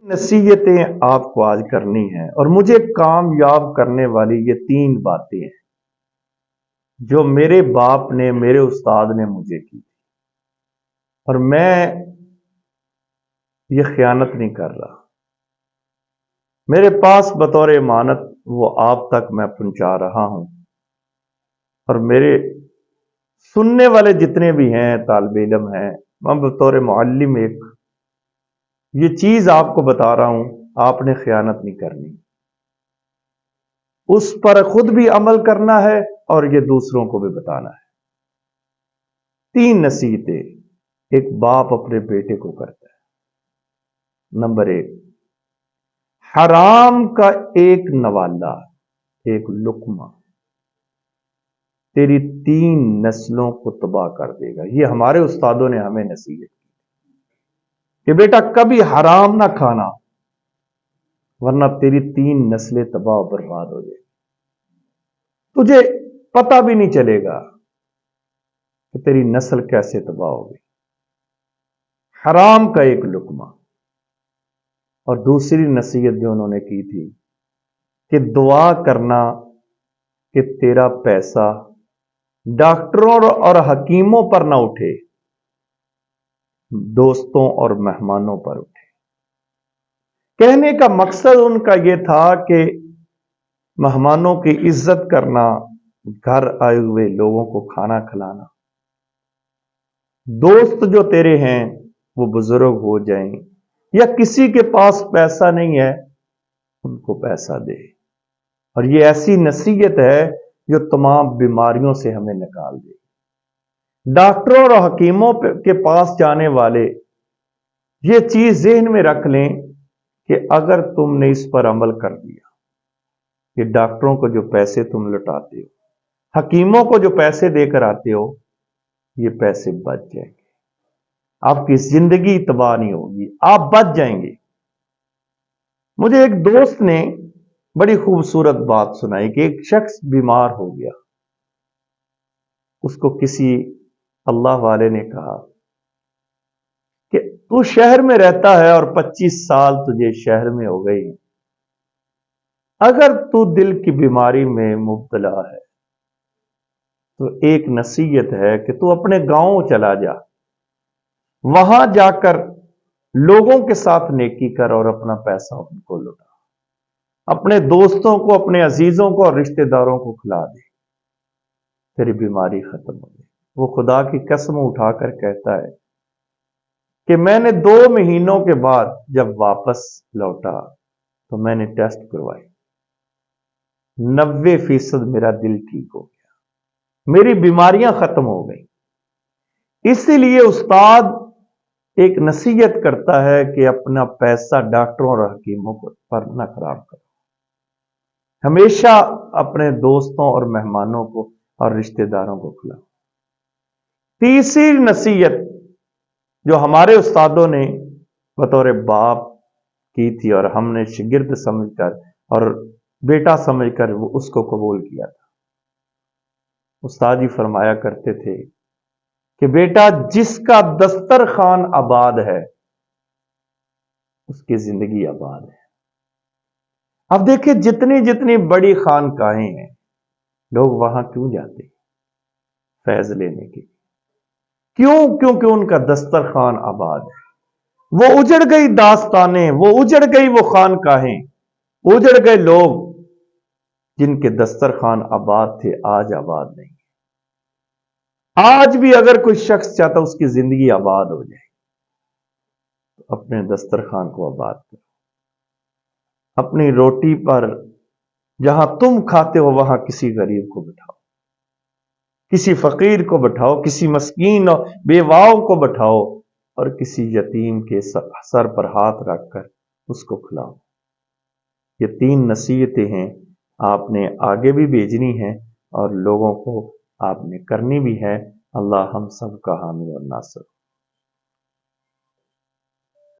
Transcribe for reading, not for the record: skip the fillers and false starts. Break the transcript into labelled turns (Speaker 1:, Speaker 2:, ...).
Speaker 1: नसीहतें आपको आज करनी हैं और मुझे कामयाब करने वाली ये 3 बातें हैं जो मेरे बाप ने, मेरे उस्ताद ने मुझे की और मैं ये खयानत नहीं कर रहा। मेरे पास बतौर इमानत वो आप तक मैं पहुंचा रहा हूं और मेरे सुनने वाले जितने भी हैं तालिब इल्म हैं, मैं बतौर मुअल्लिम एक ये चीज आपको बता रहा हूं, आपने खयानत नहीं करनी, उस पर खुद भी अमल करना है और ये दूसरों को भी बताना है। 3 नसीहतें एक बाप अपने बेटे को करता है। नंबर 1, हराम का एक नवाला, एक लुकमा तेरी 3 नस्लों को तबाह कर देगा। ये हमारे उस्तादों ने हमें नसीहत की कि बेटा कभी हराम ना खाना, वरना तेरी 3 नस्लें तबाह और बर्बाद हो जाएगी। तुझे पता भी नहीं चलेगा कि तेरी नस्ल कैसे तबाह हो गई। हराम का एक लुकमा। और दूसरी नसीहत जो उन्होंने की थी कि दुआ करना कि तेरा पैसा डॉक्टरों और हकीमों पर ना उठे, दोस्तों और मेहमानों पर उठे। कहने का मकसद उनका यह था कि मेहमानों की इज्जत करना, घर आए हुए लोगों को खाना खिलाना, दोस्त जो तेरे हैं वो बुजुर्ग हो जाएं या किसी के पास पैसा नहीं है उनको पैसा दे। और ये ऐसी नसीहत है जो तमाम बीमारियों से हमें निकाल दे। डॉक्टरों और हकीमों के पास जाने वाले ये चीज ज़हन में रख लें कि अगर तुमने इस पर अमल कर दिया, कि डॉक्टरों को जो पैसे तुम लुटाते हो, हकीमों को जो पैसे देकर आते हो, ये पैसे बच जाएंगे, आपकी जिंदगी तबाह नहीं होगी, आप बच जाएंगे। मुझे एक दोस्त ने बड़ी खूबसूरत बात सुनाई कि एक शख्स बीमार हो गया। उसको किसी अल्लाह वाले ने कहा कि तू शहर में रहता है और 25 साल तुझे शहर में हो गई, अगर तू दिल की बीमारी में मुब्तला है तो एक नसीहत है कि तू अपने गांव चला जा, वहां जाकर लोगों के साथ नेकी कर और अपना पैसा उनको लुटा, अपने दोस्तों को, अपने अजीजों को और रिश्तेदारों को खिला दे, तेरी बीमारी खत्म हो गई। वो खुदा की कसम उठाकर कहता है कि मैंने 2 महीनों के बाद जब वापस लौटा तो मैंने टेस्ट करवाई, 90% मेरा दिल ठीक हो गया, मेरी बीमारियां खत्म हो गई। इसीलिए उस्ताद एक नसीहत करता है कि अपना पैसा डॉक्टरों और हकीमों पर ना खराब करो, हमेशा अपने दोस्तों और मेहमानों को और रिश्तेदारों को खिलाओ। तीसरी नसीहत जो हमारे उस्तादों ने बतौर बाप की थी और हमने शिगिर्द समझकर और बेटा समझकर वो उसको कबूल किया था। उस्ताद जी फरमाया करते थे कि बेटा जिसका दस्तरखान आबाद है उसकी जिंदगी आबाद है। अब देखिए जितनी जितनी बड़ी खानकाहें हैं, लोग वहां क्यों जाते? फैज लेने के। क्यों? क्योंकि उनका दस्तरखान आबाद है। वो उजड़ गई दास्तानें, वो उजड़ गई वो खानकाहें, उजड़ गए लोग जिनके दस्तरखान आबाद थे, आज आबाद नहीं। आज भी अगर कोई शख्स चाहता उसकी जिंदगी आबाद हो जाए तो अपने दस्तरखान को आबाद करो। अपनी रोटी पर जहां तुम खाते हो वहां किसी गरीब को बिठाओ, किसी फकीर को बिठाओ, किसी मस्कीन और बेवाओं को बिठाओ और किसी यतीम के सर पर हाथ रखकर उसको खिलाओ। ये 3 नसीहतें हैं, आपने आगे भी भेजनी है और लोगों को आपने करनी भी है। अल्लाह हम सब का हामी और नासिर।